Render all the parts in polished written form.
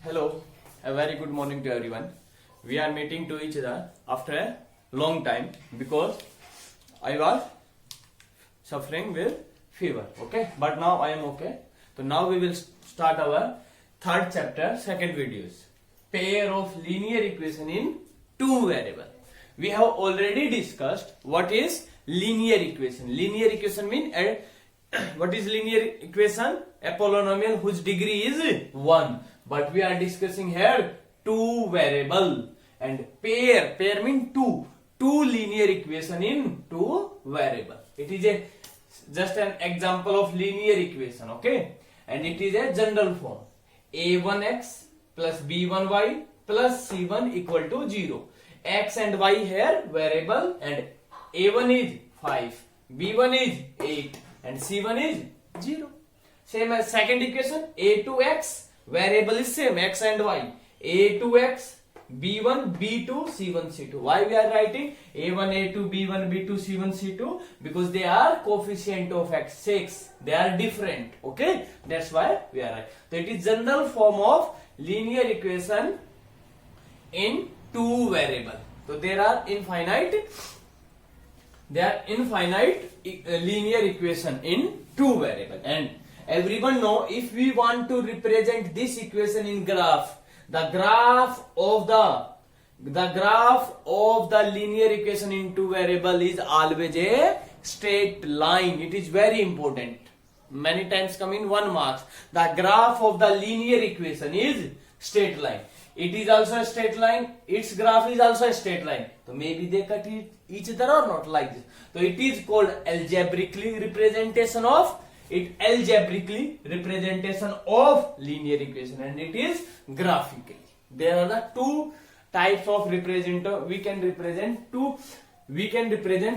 Hello, a very good morning to everyone. We are meeting to each other after a long time because I was suffering with fever. Okay, but now I am okay. So now we will start our third chapter, second videos. Pair of linear equation in two variable. We have already discussed what is linear equation. Linear equation means what is linear equation? A polynomial whose degree is 1. But we are discussing here two variable and pair. Pair means two. Two linear equation in two variable. It is just an example of linear equation, okay? And it is a general form. A1x plus b1y plus c1 equal to 0. X and y here variable and a1 is 5, b1 is 8 and c1 is 0. Same as second equation, a2x variable is same, x and y. a2x, b1, b2, c1, c2. Why we are writing a1, a2, b1, b2, c1, c2? Because they are coefficient of x, 6. They are different. Okay? That's why we are writing. So it is general form of linear equation in two variable. So there are infinite linear equation in two variable. And everyone know if we want to represent this equation in graph, the graph of the linear equation in two variable is always a straight line. It is very important. Many times come in 1 marks. The graph of the linear equation is straight line. It is also a straight line. Its graph is also a straight line. So maybe they cut each other or not, like this. So it is called algebraically representation of linear equation, and it is graphically. There are the two types of representer. We can represent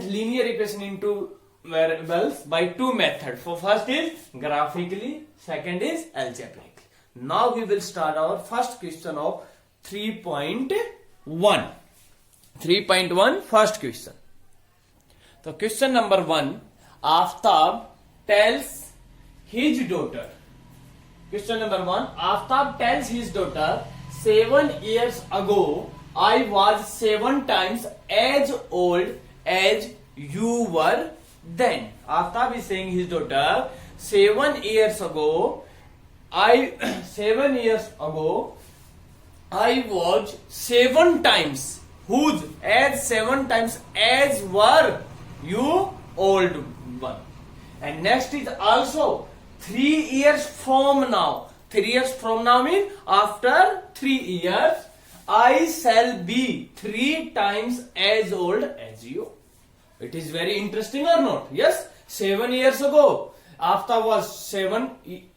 linear equation into variables by two methods. So first is graphically, second is algebraically. Now we will start our first question of 3.1. 3.1 first question. So question number 1, Aftab tells his daughter. Question number 1, Aftab tells his daughter, 7 years ago I was 7 times as old as you were then. Aftab is saying his daughter, 7 years ago I was 7 times whose as 7 times as were you old one. And next is also 3 years from now. 3 years from now means after 3 years I shall be 3 times as old as you. It is very interesting or not? Yes, 7 years ago Aftab was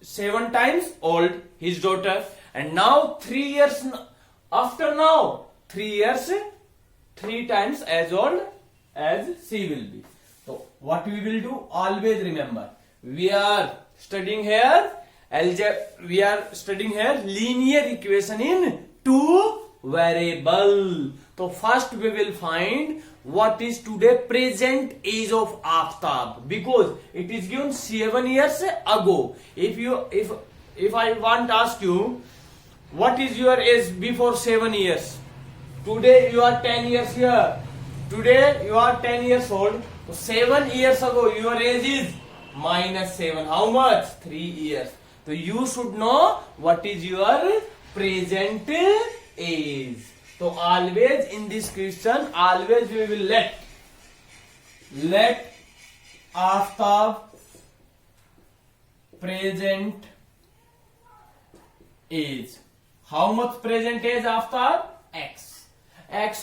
7 times old, his daughter, and now 3 years after now, 3 years 3 times as old as she will be. So what we will do? Always remember, we are studying here linear equation in two variable. So first we will find what is today present age of Aftab, because it is given 7 years ago. If I want to ask you what is your age before 7 years, today you are 10 years here, today you are 10 years old, so 7 years ago your age is minus 7. How much? 3 years. So you should know what is your present age. So always in this question, always we will let Aftab present age. How much present age Aftab? X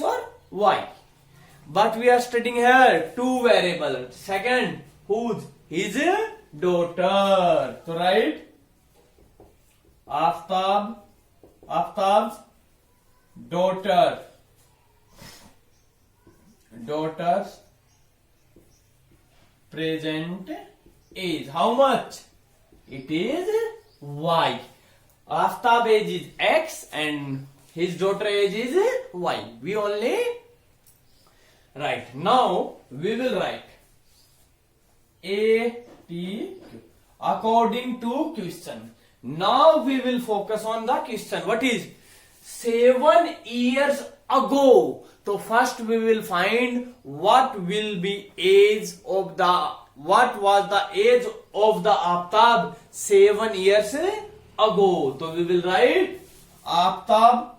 or Y. But we are studying here two variable. Second, whose? His daughter. So right, Aftab's daughter's present age. How much? It is Y. Aftab age is X and his daughter age is Y. We only write. Now we will write A T according to question. Now we will focus on the question. What is 7 years ago? So first we will find what will be age of the, what was the age of the Aftab 7 years ago. So we will write Aftab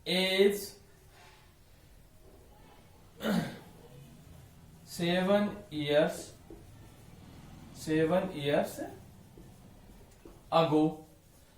is 7 years ago.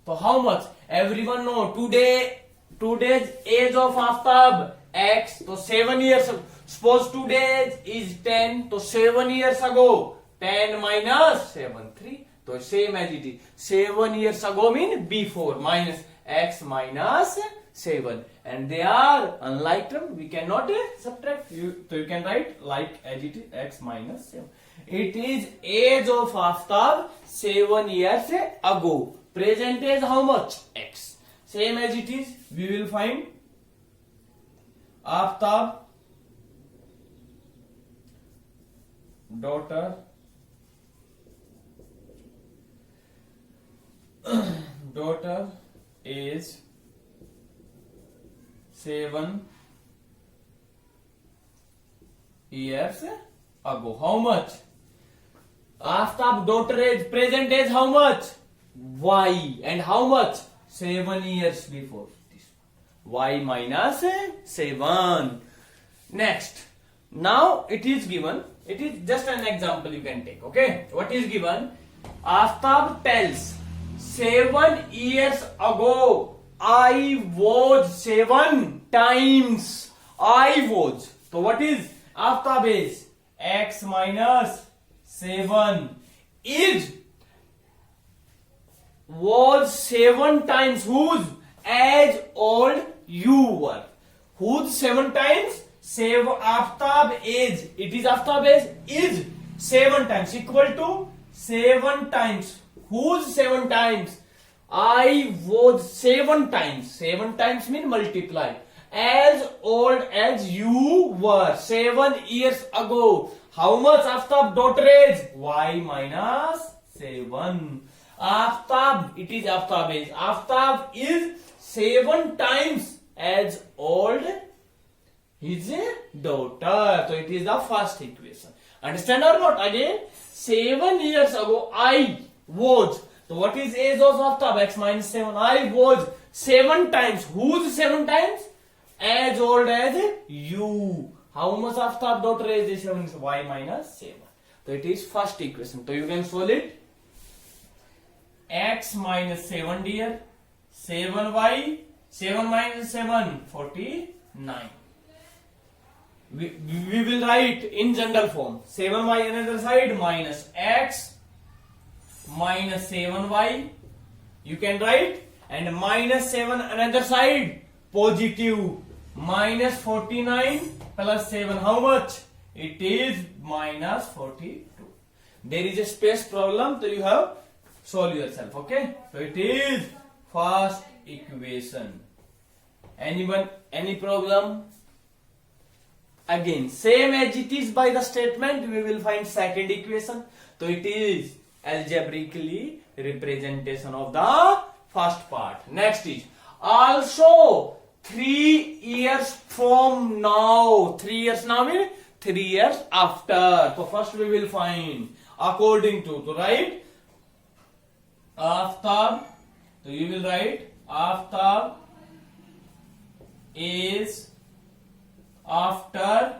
So how much? Everyone know today's age of Aftab X. So 7 years. Suppose today's is 10. So 7 years ago 10 minus 7 3. So same as it is. 7 years ago mean before, minus X minus 7, and they are unlike term. We cannot subtract. So you can write like as it is, X minus 7. It is age of Aftab 7 years ago. Present age how much? X. Same as it is. We will find Aftab daughter is 7 years ago. How much? Aftab daughter age, present age how much? Y. And how much? 7 years before. Y minus 7. Next. Now it is given. It is just an example you can take. Okay. What is given? Aftab tells 7 years ago I was 7 times. I was. So what is Aftab is X minus 7 is was 7 times whose? As old you were. Whose 7 times? Aftab age. It is Aftab age is 7 times equal to 7 times. Whose 7 times? I was 7 times. 7 times mean multiply. As old as you were 7 years ago. How much Aftab daughter age? Y minus 7. Aftab, it is Aftab age. Aftab is 7 times as old his daughter. So it is the first equation. Understand or not? Again, 7 years ago I was. So what is age of Aftab? X minus 7. I was 7 times. Whose 7 times? As old as you. How much Aftab daughter age is 7? Y minus 7. So it is first equation. So you can solve it. X minus 7 dear. 7y. 7 minus 7. 49. We will write in general form. 7y another side minus x minus 7y. You can write, and minus 7 another side positive. Minus 49 plus 7 how much? It is minus 42. There is a space problem, so you have solve yourself. Okay, so it is first equation. Anyone, any problem? Again, same as it is by the statement, we will find second equation. So it is algebraically representation of the first part. Next is also 3 years from now. 3 years now means 3 years after. So first we will find according to, so write Aftab. So you will write Aftab is after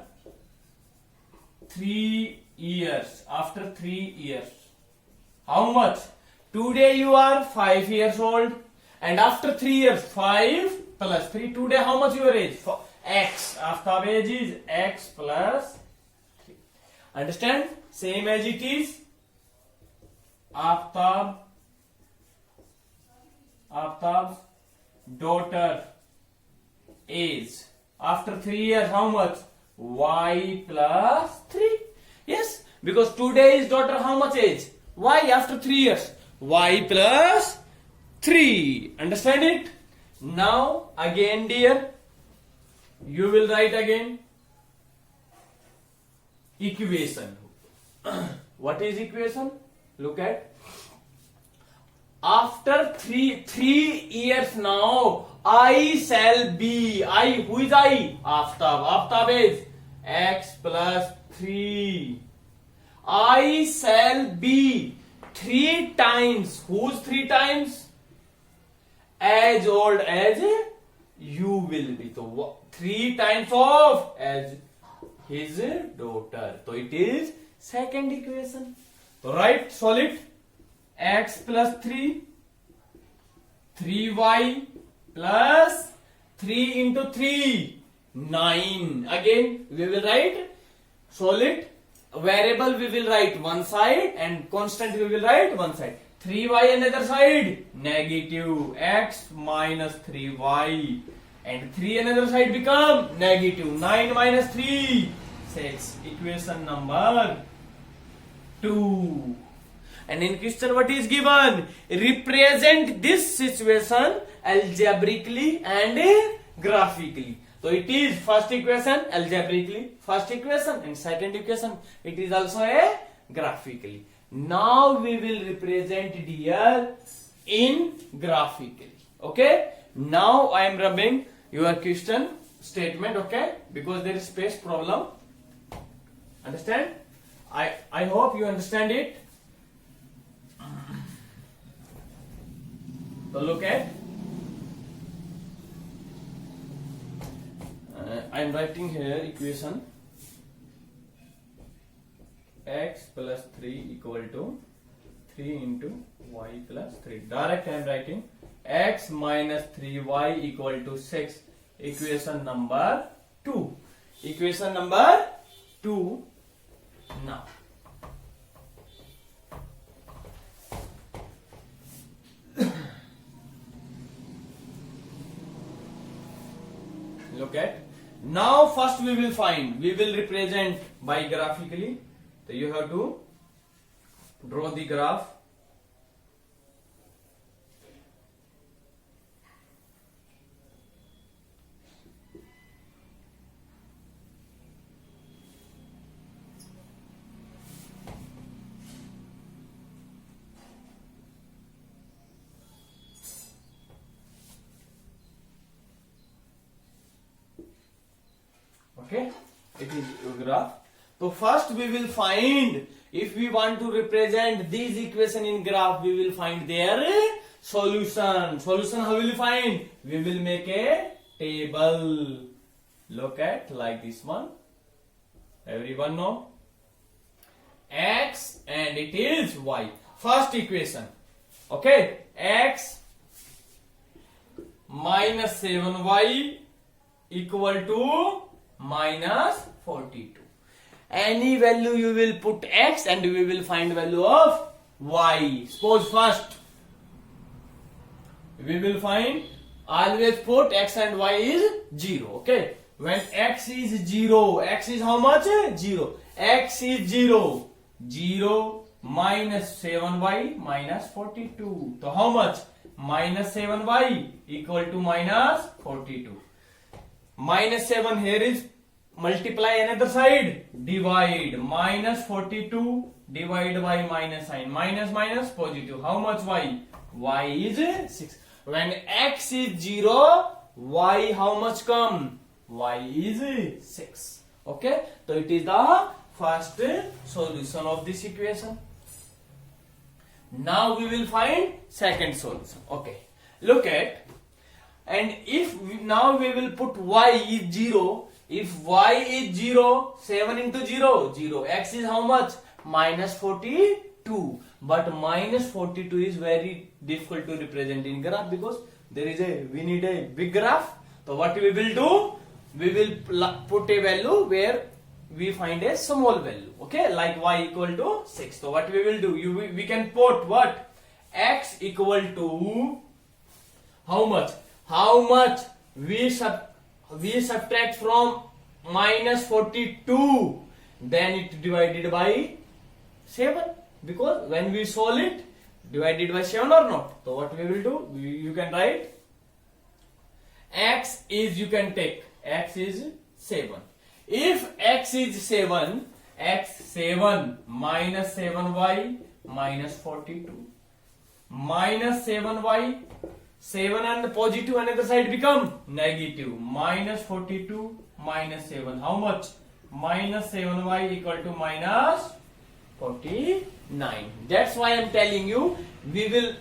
3 years. After 3 years. How much? Today you are 5 years old, and after 3 years 5 plus 3. Today how much your age? X. After age is X plus 3. Understand? Same as it is. Aftab daughter age. After 3 years how much? Y plus 3. Yes, because today's daughter how much age? Y after 3 years. Y plus 3. Understand it? Now again dear, you will write again equation. what is equation? Look at. After three years now, I shall be. I, who is I? Aftab. Aftab is x plus 3. I shall be 3 times. Whose 3 times? As old as you will be. So 3 times of as his daughter. So it is second equation. So right, solve it. X plus 3, 3y plus 3 into 3, 9. Again, we will write, solve it. Variable we will write one side and constant we will write one side. 3y another side, negative x minus 3y. And 3 another side become negative. 9 minus 3, 6. Equation number 2. And in question what is given? Represent this situation algebraically and graphically. So it is first equation algebraically, first equation, and second equation it is also a graphically. Now we will represent it here in graphically. Okay. Now I am rubbing your question statement. Okay, because there is space problem. Understand? I hope you understand it. So look at, I am writing here equation x plus 3 equal to 3 into y plus 3. Direct I am writing x minus 3y equal to 6. Equation number 2. Equation number 2. Now look at. Now first we will find, we will represent by graphically. So you have to draw the graph. Okay, it is a graph. So first we will find, if we want to represent these equation in graph, we will find their solution. Solution how will we find? We will make a table. Look at like this one. Everyone know? X and it is y. First equation. Okay, x minus 7y equal to minus 42. Any value you will put x and we will find value of y. Suppose first we will find, always put x and y is 0. Okay, when x is 0, x is how much? 0. X is 0. 0 minus 7y minus 42. So how much? Minus 7y equal to minus 42. Minus 7 here is multiply another side, divide. Minus 42 divide by minus sign, minus minus positive. How much y? Y is 6. When x is 0, y how much come? Y is 6. Okay, so it is the first solution of this equation. Now we will find second solution. Okay, look at. And if now we will put y is 0. If y is 0, 7 into 0, 0. X is how much? Minus 42. But minus 42 is very difficult to represent in graph because we need a big graph. So what we will do? We will put a value where we find a small value. Okay, like y equal to 6. So what we will do? We can put what? X equal to how much? How much we subtract from minus 42, then it divided by 7, because when we solve it, divided by 7 or not. So what we will do, you can write x is, you can take x is 7. If x is 7, x 7 minus 7y minus 42 minus 7y, 7 and positive another side become negative, minus 42 minus 7, how much? Minus 7y equal to minus 49. That's why I am telling you, we will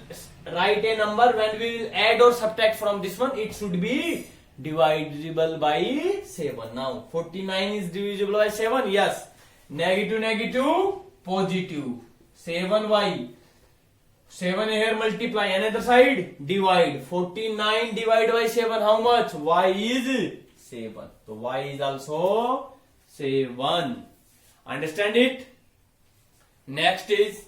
write a number when we will add or subtract from this one, it should be divisible by 7. Now 49 is divisible by 7, yes. Negative negative positive, 7y, 7 here multiply, another side divide, 49 divided by 7, how much? Y is 7. So y is also 7. Understand it? Next is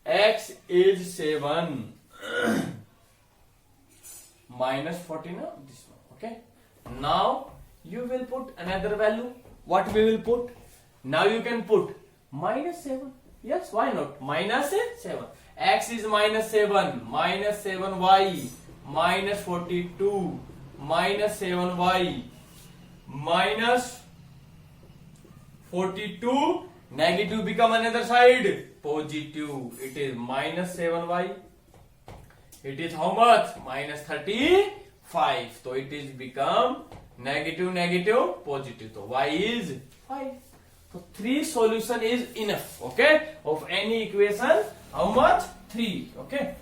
x is 7 minus 49, this one, okay. Now you will put another value. What we will put? Now you can put minus 7. Yes, why not? Minus 7. X is minus 7. Minus 7y. Minus 42. Minus 7y. Minus 42. Negative become another side. Positive. It is minus 7y. It is how much? Minus 35. So it is become negative, negative, positive. So y is 5. So 3 solution is enough, okay, of any equation. How much? 3, okay.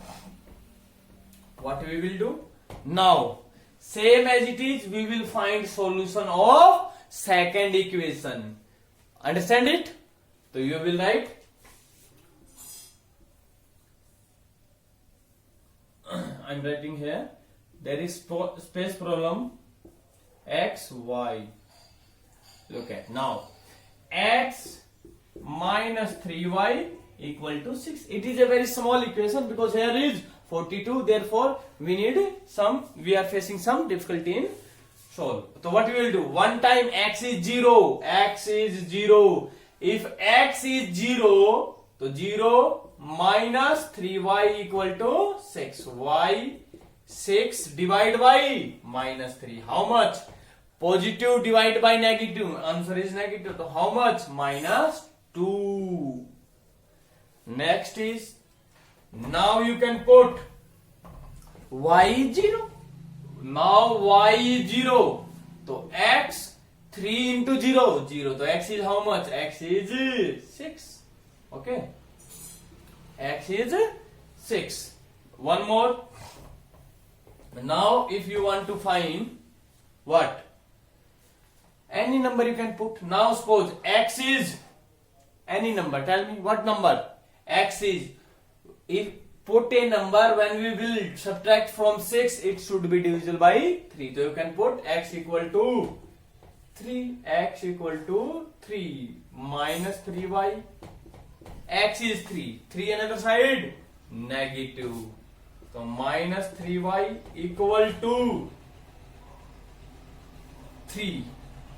What we will do now, same as it is, we will find solution of second equation. Understand it? So you will write I am writing here, there is space problem x y. Look at now, x minus 3y equal to 6. It is a very small equation because here is 42, therefore we are facing some difficulty in solve. So what we will do, one time x is 0, x is 0. If x is 0, so 0 minus 3y equal to 6. Y 6 divided by minus 3. How much? Positive divided by negative. Answer is negative. So how much? Minus 2. Next is, now you can put y is 0. Now y is 0. So x 3 into 0. 0. So x is how much? X is 6. Okay. X is 6. One more. Now if you want to find what? Any number you can put. Now suppose x is any number. Tell me what number? X is, if put a number when we will subtract from 6, it should be divisible by 3. So you can put x equal to 3. X equal to 3 minus 3y. X is 3. 3 another side negative. So minus 3y equal to 3.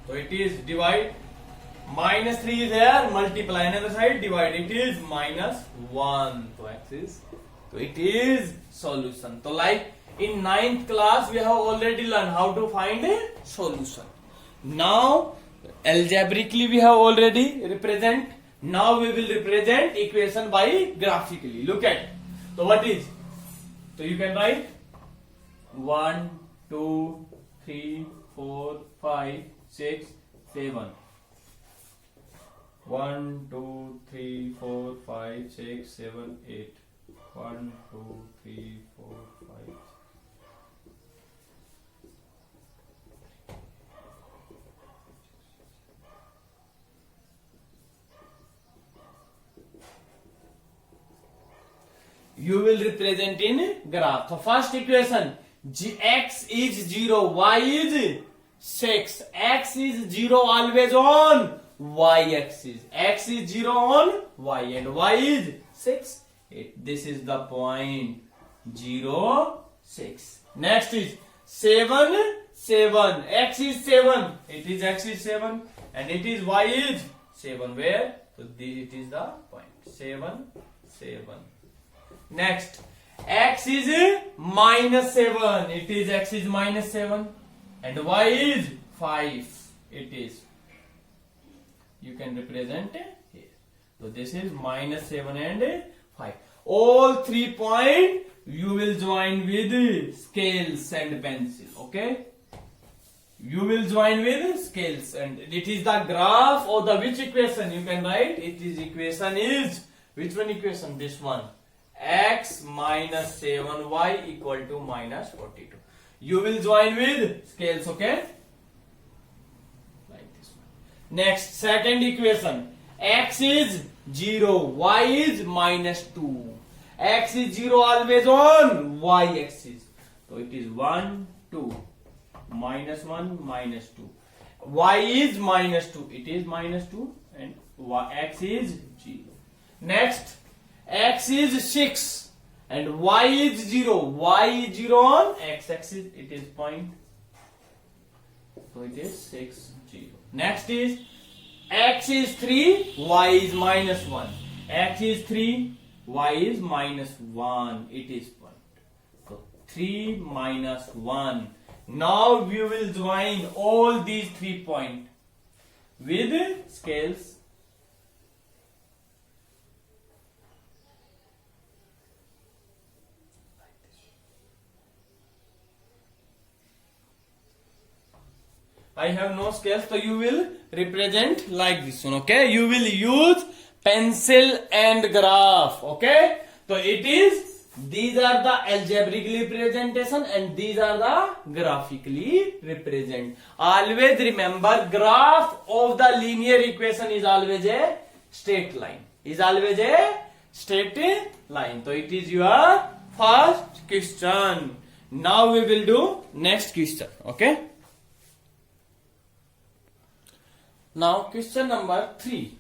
So it is divide. Minus 3 is here, multiply another side, divide. It is minus 1. So x is, so it is solution. So like in 9th class we have already learned how to find a solution. Now algebraically we have already represent. Now we will represent equation by graphically. Look at. So what is? So you can write 1, 2, 3, 4, 5, 6, 7. 1, 2, 3, 4, 5, 6, 7, 8. 1, 2, 3, 4, 5. You will represent in graph. So first equation, x is 0, y is 6. X is 0 always on y axis. X is 0 on y and y is 6. This is the point 0, 6. Next is 7, 7. X is 7. It is x is 7 and it is y is 7. Where? So it is the point 7, 7. Next, x is minus 7. It is x is minus 7 and y is 5. It is you can represent here. So this is minus 7 and 5. All 3 points you will join with scales and pencil. Okay, you will join with scales, and it is the graph of the which equation you can write. It is equation is which one equation? This one. X minus 7y equal to minus 42. You will join with scales. Okay, like this one. Next, second equation. X is 0, y is minus 2. X is 0 always on y axis. So it is 1, 2. Minus 1, minus 2. Y is minus 2. It is minus 2 and x is 0. Next, x is 6 and y is 0. Y is 0 on x axis. It is point. So it is 6, 0. Next is x is 3, y is minus 1. X is 3, y is minus 1. It is point. So 3 minus 1. Now we will join all these 3 points with scales. I have no scales, so you will represent like this one. Okay, you will use pencil and graph. Okay, so it is, these are the algebraically representation and these are the graphically represent. Always remember, graph of the linear equation is always a straight line. Is always a straight line. So it is your first question. Now we will do next question. Okay. Now question number 3.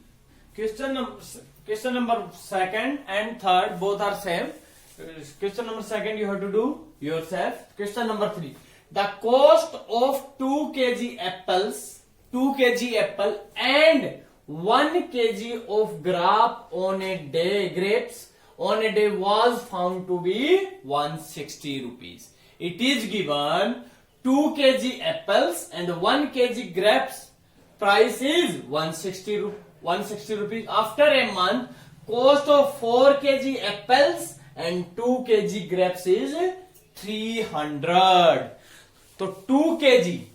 Question number second and third both are same. Question number second you have to do yourself. Question number 3. The cost of 2 kg apples, 2 kg apple and 1 kg of grapes on a day was found to be 160 rupees. It is given 2 kg apples and 1 kg grapes. Price is 160 rupees. After a month, cost of 4 kg apples and 2 kg grapes is 300. So 2 kg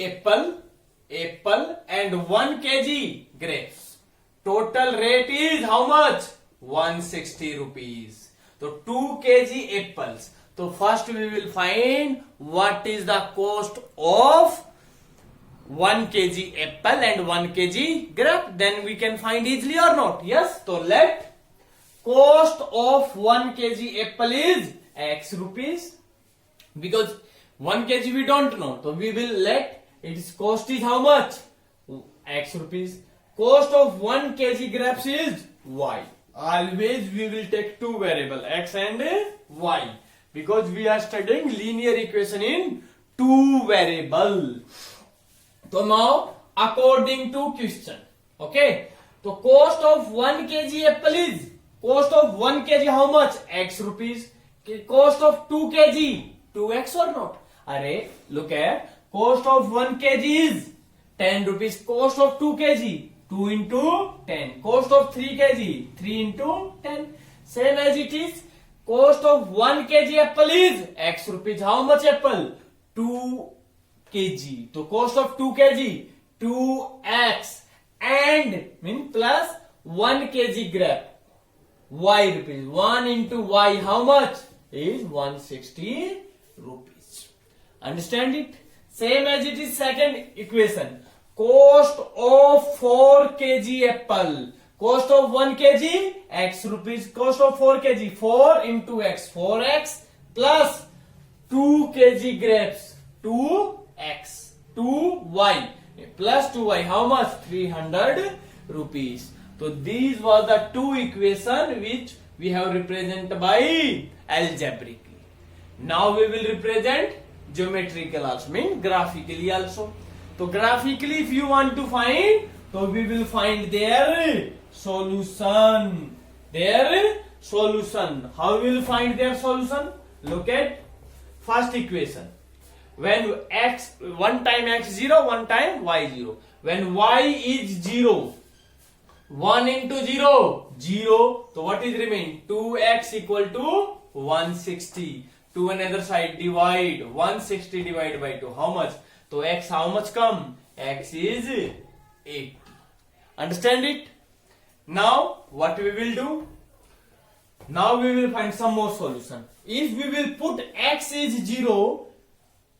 apple and 1 kg grapes. Total rate is how much? 160 rupees. So 2 kg apples. So first we will find what is the cost of 1 kg apple and 1 kg grape. Then we can find easily or not. Yes. So let cost of 1 kg apple is x rupees. Because 1 kg we don't know. So we will let its cost is how much? X rupees. Cost of 1 kg grapes is y. Always we will take two variable x and y. Because we are studying linear equation in two variable. So now, according to question, okay. So cost of 1 kg apple is, cost of 1 kg how much? X rupees. Cost of 2 kg, 2x or not? Array, look at, cost of 1 kg is 10 rupees. Cost of 2 kg, 2 into 10. Cost of 3 kg, 3 into 10. Same as it is, cost of 1 kg apple is x rupees. How much apple? 2 kg. So cost of 2 kg 2x and mean plus 1 kg grape y rupees. 1 into y how much? Is 160 rupees. Understand it? Same as it is second equation. Cost of 4 kg apple. Cost of 1 kg x rupees. Cost of 4 kg 4 into x 4x plus 2 kg grapes 2x 2y plus 2y how much? 300 rupees. So these were the two equations which we have represented by algebraically. Now we will represent geometrical also, mean graphically also. So graphically if you want to find, so we will find their solution. Their solution. How we will find their solution? Look at first equation. When x, one time x 0, one time y 0. when y is 0, 1 into 0, 0. So what is remain? 2x equal to 160. To another side, divide 160 divided by 2. How much? So x how much come? X is 80. Understand it? Now what we will do? Now we will find some more solution. If we will put x is 0,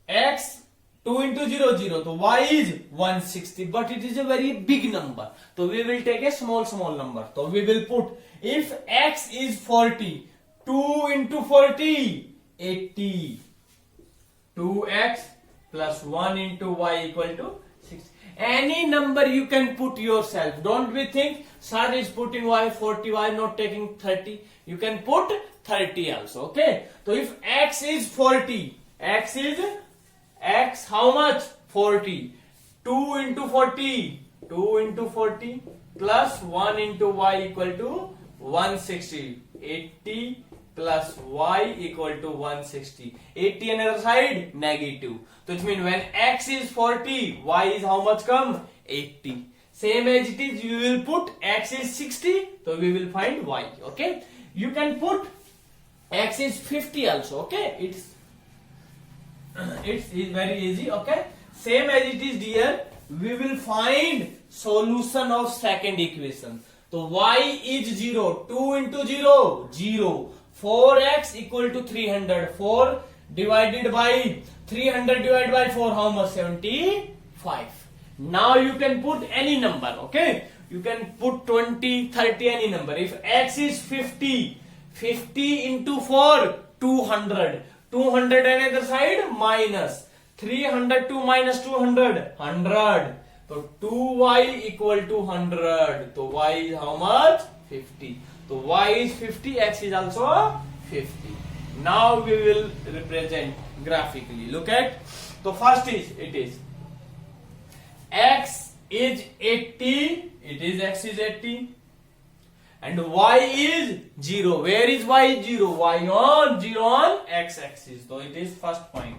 x 2 into 0, 0. So y is 160, but it is a very big number. So we will take a small number. So we will put, if x is 40, 2 into 40, 80. 2x plus 1 into y equal to 60. Any number you can put yourself. Don't we think sir is putting y 40, why not taking 30? You can put 30 also. Okay. So if x is 40, x is x how much? 40. 2 into 40. 2 into 40 plus 1 into y equal to 160. 80 plus y equal to 160. 80 another side, negative. So it means when x is 40, y is how much come? 80. Same as it is, you will put x is 60, so we will find y. Okay. You can put x is 50 also. Okay. It's very easy. Okay. Same as it is here, we will find solution of second equation. So y is 0. 2 into 0, 0. 4x equal to 300. 4 divided by 300 divided by 4, how much? 75. Now you can put any number. Okay. You can put 20, 30, any number. If x is 50, 50 into 4, 200. 200 another side, minus. 302 minus 200, 100. So 2y equal to 100. So y is how much? 50. So y is 50, x is also 50. Now we will represent graphically. Look at. So first is, it is x is 80. It is x is 80. And y is 0. Where is y? 0. Y on 0 on x axis. So it is first point.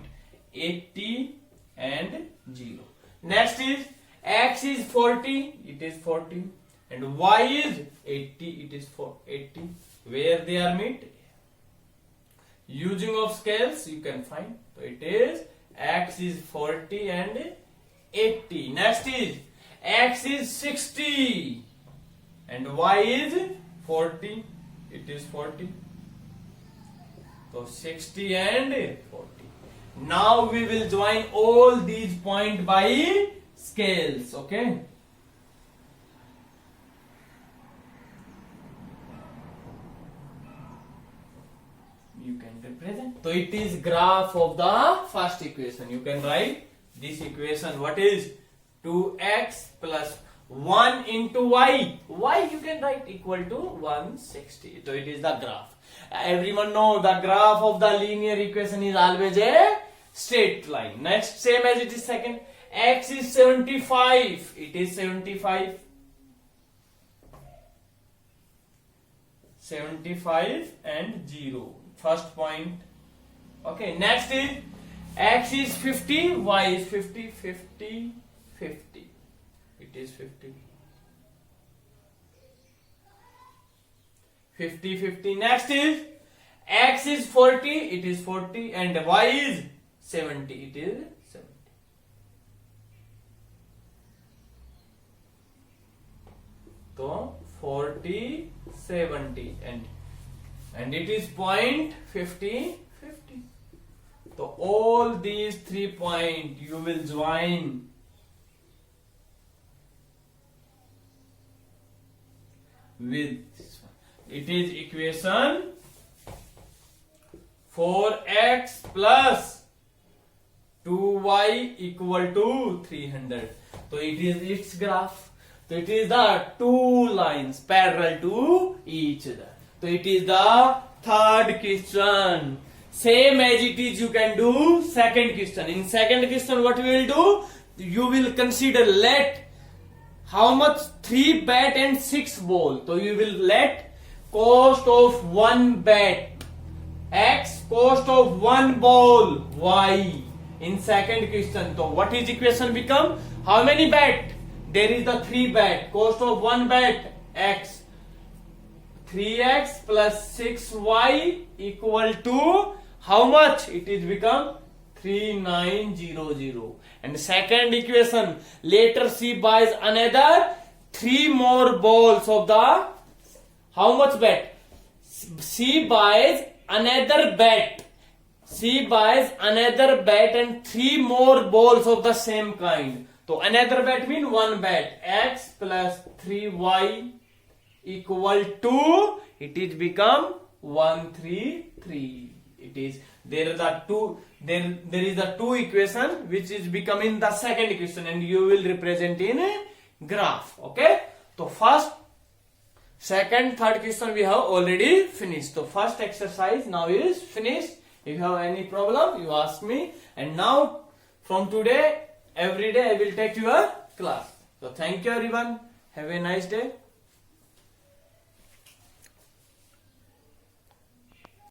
80 and 0. Next is x is 40. It is 40. And y is 80. It is 80. Where they are meet? Using of scales you can find. So it is x is 40 and 80. Next is x is 60 and y is 40. It is 40. So 60 and 40. Now we will join all these points by scales. Okay. You can represent. So it is graph of the first equation. You can write this equation. What is 2x plus 1 into y? Y you can write equal to 160. So it is the graph. Everyone know the graph of the linear equation is always a straight line. Next, same as it is second. X is 75. It is 75. 75 and 0. First point. Okay. Next is x is 50. Y is 50. 50. 50. It is 50. 50, 50. Next is x is 40. It is 40. And y is 70. It is 70. So 40, 70. And it is point 50, 50. So all these 3 points you will join with this one. It is equation 4x plus 2y equal to 300. So it is its graph. So it is the two lines parallel to each other. So it is the third question. Same as it is, you can do second question. In second question, what we will do? You will consider let how much 3 bat and 6 ball. So you will let cost of 1 bat x, cost of 1 ball y. In second question, so what is equation become? How many bat? there is the 3 bet. Cost of 1 bet x. 3x plus 6y equal to how much? It is become 3900. And second equation, later C buys another 3 more balls of the how much bet? C buys another bet. C buys another bet and 3 more balls of the same kind. So another bet means 1 bet. X plus 3y equal to, it is become 133. It is there is the two equation which is becoming the second equation, and you will represent in a graph. Okay, so first, second, third question we have already finished. So first exercise now is finished. If you have any problem, you ask me. And now from today, every day I will take your class. So thank you everyone. Have a nice day.